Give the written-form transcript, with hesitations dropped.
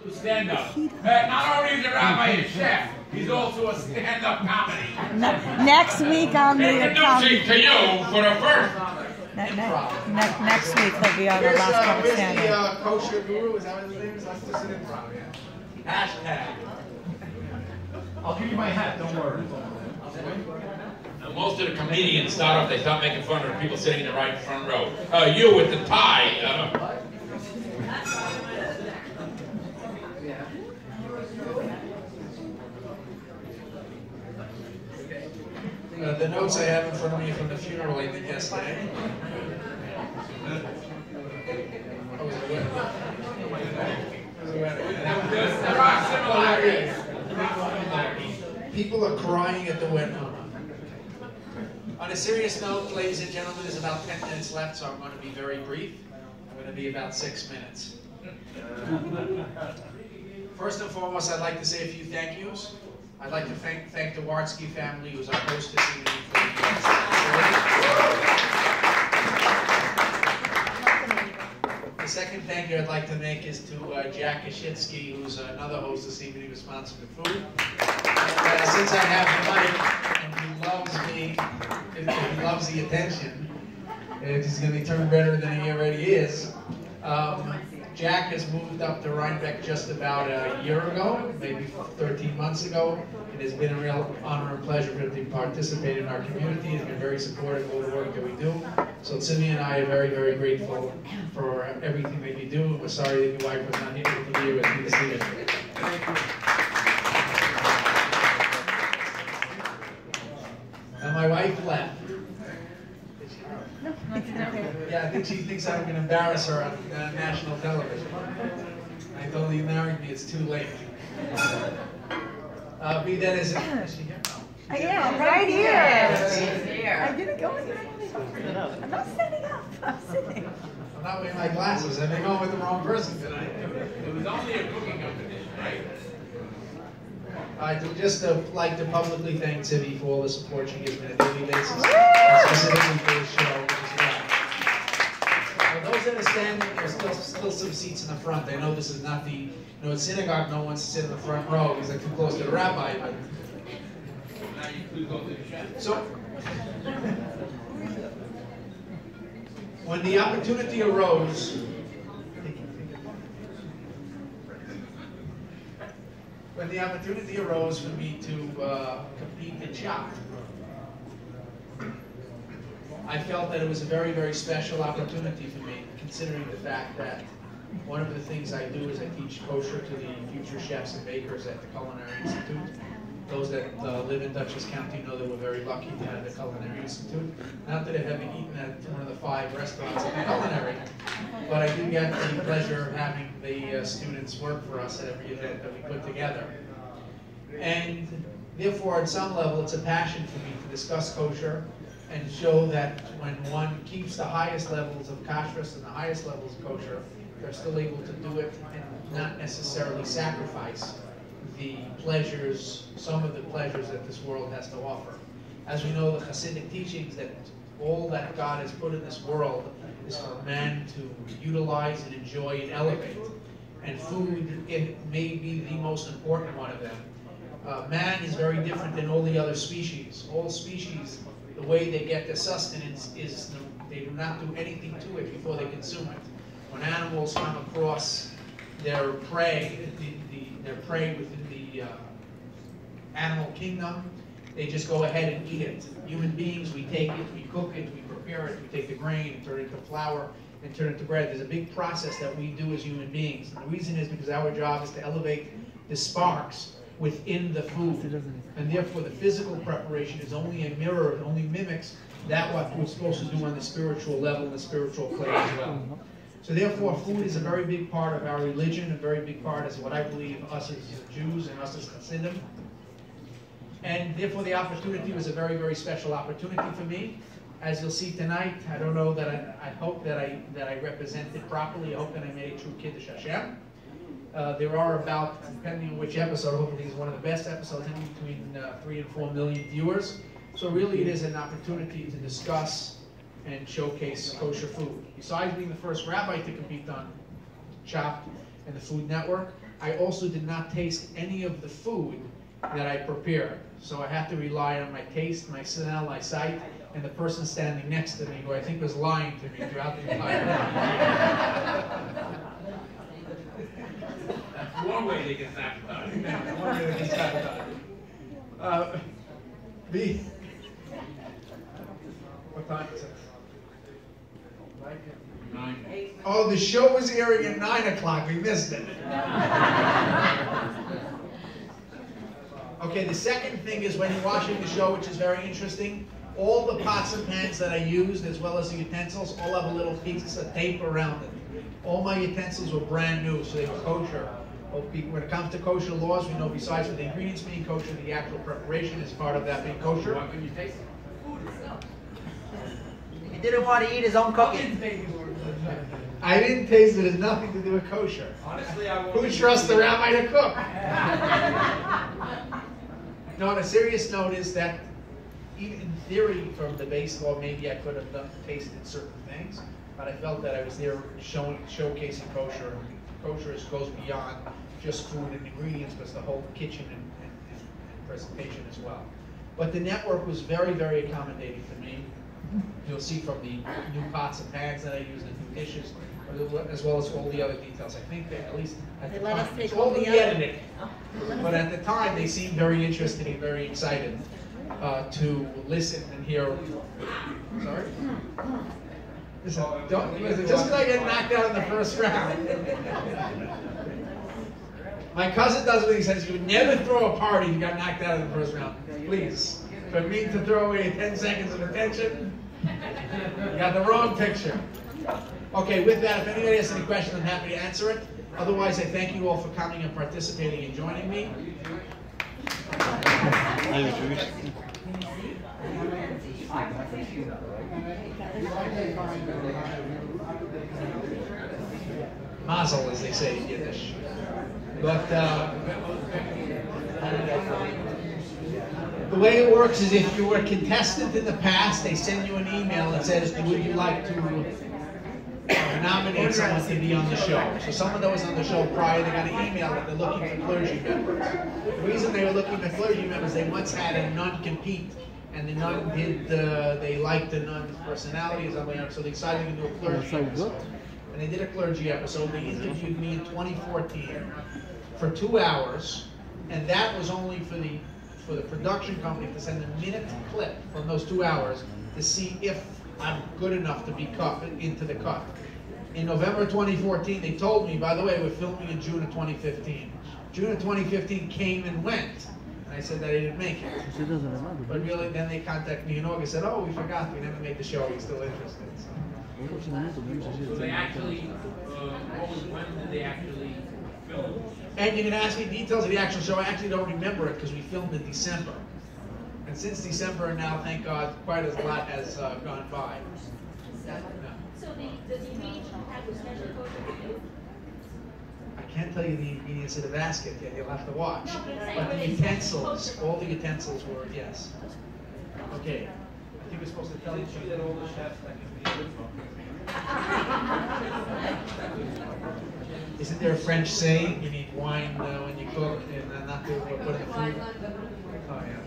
to stand up. Not only is the rabbi a chef, he's also a stand-up comedy. Next week on the introducing to you for the first. Next week he'll be on the last comic standing. Where's the kosher guru? Is that what his name is? That's just an improv, yeah. Hashtag. I'll give you my hat, don't worry. Now, most of the comedians start off, they start making fun of the people sitting in the right front row. You with the tie. The notes I have in front of me from the funeral I did yesterday. There are similarities. People are crying at the window. On a serious note, ladies and gentlemen, there's about 10 minutes left, so I'm going to be very brief. I'm going to be about 6 minutes. First and foremost, I'd like to say a few thank yous. I'd like to thank the Wartsky family, who's our host this evening. The second thank you I'd like to make is to Jack Kashitsky, who's another host this evening responsible for food. And, since I have the mic, and he loves me, and he loves the attention, he's going to be turned better than he already is. Jack has moved up to Rhinebeck just about a year ago, maybe 13 months ago. It has been a real honor and pleasure for him to participate in our community. He's been very supportive of all the work that we do. So Simi and I are very, very grateful for everything that you do. We're sorry that your wife was not able to be here with you this evening. Thank you. And my wife left. Yeah, I think she thinks I'm going to embarrass her on national television. I told her, you married me, it's too late. Be that as it is. Is she here? I am, right here. I'm going to go in there. I'm not standing up, I'm sitting. I'm not wearing my glasses. I've been going with the wrong person tonight. It was only a cooking competition, right? I'd just like to publicly thank Tivi for all the support she gives me on a daily basis, and specifically for this show as well. For those that are standing, there's still some seats in the front. I know this is not the, at synagogue, no one wants to sit in the front row because they're too close to the rabbi. But Now you could go to the chef. so, when the opportunity arose, for me to compete in Chabad, I felt that it was a very, very special opportunity for me, considering the fact that one of the things I do is I teach kosher to the future chefs and bakers at the Culinary Institute. Those that live in Dutchess County know that we're very lucky to have the Culinary Institute. Not that I've ever eaten at one of the 5 restaurants at the Culinary, but I do get the pleasure of having the students work for us at every event that we put together. And therefore, at some level, it's a passion for me to discuss kosher and show that when one keeps the highest levels of kashrus and the highest levels of kosher, they're still able to do it and not necessarily sacrifice the pleasures, some of the pleasures that this world has to offer. As we know, the Hasidic teachings that all that God has put in this world is for man to utilize and enjoy and elevate. And food, it may be the most important one of them. Man is very different than all the other species. All species, the way they get their sustenance is they do not do anything to it before they consume it. When animals come across their prey, their prey within the animal kingdom, they just go ahead and eat it. Human beings, we take it, we cook it, we prepare it, we take the grain and turn it into flour and turn it into bread. There's a big process that we do as human beings. And the reason is because our job is to elevate the sparks within the food. And therefore the physical preparation is only a mirror, it only mimics that what we're supposed to do on the spiritual level and the spiritual plane as well. So therefore food is a very big part of our religion, a very big part of what I believe us as Jews and us as Hasidim. And therefore the opportunity was a very, very special opportunity for me. As you'll see tonight, I don't know that I hope that I represented properly. I hope that I made a true Kiddush Hashem. There are about, depending on which episode, hopefully it's one of the best episodes, in between 3 and 4 million viewers. So really it is an opportunity to discuss and showcase kosher food. Besides being the first rabbi to compete on Chabad and the Food Network, I also did not taste any of the food that I prepared. So I have to rely on my taste, my smell, my sight, and the person standing next to me, who I think was lying to me throughout the entire time. That's one way they get sabotaged. One way they get sabotaged. What time is it? 9. Oh, the show was airing at 9 o'clock. We missed it. Okay, the second thing is when you're watching the show, which is very interesting, all the pots and pans that I used, as well as the utensils, all have a little piece of tape around it. All my utensils were brand new, so they were kosher. When it comes to kosher laws, we know besides for the ingredients being kosher, the actual preparation is part of that being kosher. What can you taste? He didn't want to eat his own cooking. I didn't taste it. It has nothing to do with kosher. Honestly, I won't. Who trusts the rabbi to cook? No, on a serious note is that even in theory, from the base law, maybe I could have tasted certain things, but I felt that I was there showcasing kosher. Kosher goes beyond just food and ingredients, but it's the whole kitchen and presentation as well. But the network was very, very accommodating to me. You'll see from the new pots and pans that I use, the new dishes, as well as all the other details. I think that at least at the time, it's all the editing. But at the time, they seemed very interested and very excited to listen and hear. Sorry? Listen, just because I get knocked out in the first round. My cousin does what he says, you would never throw a party if you got knocked out in the first round. Please. For me to throw away 10 seconds of attention, you got the wrong picture. Okay, with that, if anybody has any questions, I'm happy to answer it. Otherwise, I thank you all for coming and participating and joining me. Mazel, as they say in Yiddish. But the way it works is if you were a contestant in the past, they send you an email that says, would you like to nominate someone to be on the show? So someone that was on the show prior, they got an email that they're looking for clergy members. The reason they were looking for clergy members, they once had a nun compete, and the nun did, they liked the nun's personality, so they decided to do a clergy episode. And they did a clergy episode. They interviewed me in 2014 for 2 hours, and that was only for the production company to send a minute clip from those 2 hours to see if I'm good enough to be cut into the cut. In November 2014, they told me, by the way, we're filming in June of 2015. June of 2015 came and went, and I said that I didn't make it. She doesn't remember. But really, then they contacted me in August and said, oh, we forgot, we never made the show, we're still interested. So. So they actually, when did they actually film? And you can ask me details of the actual show. I actually don't remember it because we filmed in December. And since December now, thank God, quite a lot has gone by. Yeah. So the ingredients you had was special kosher for you? I can't tell you the ingredients of the basket yet. You'll have to watch. No, but I'm saying, But were the they utensils, kosher? all the utensils were, yes. Okay. I think we're supposed to tell each other. Isn't there a French saying, you need wine when you cook and not to put in the food? Oh, yeah.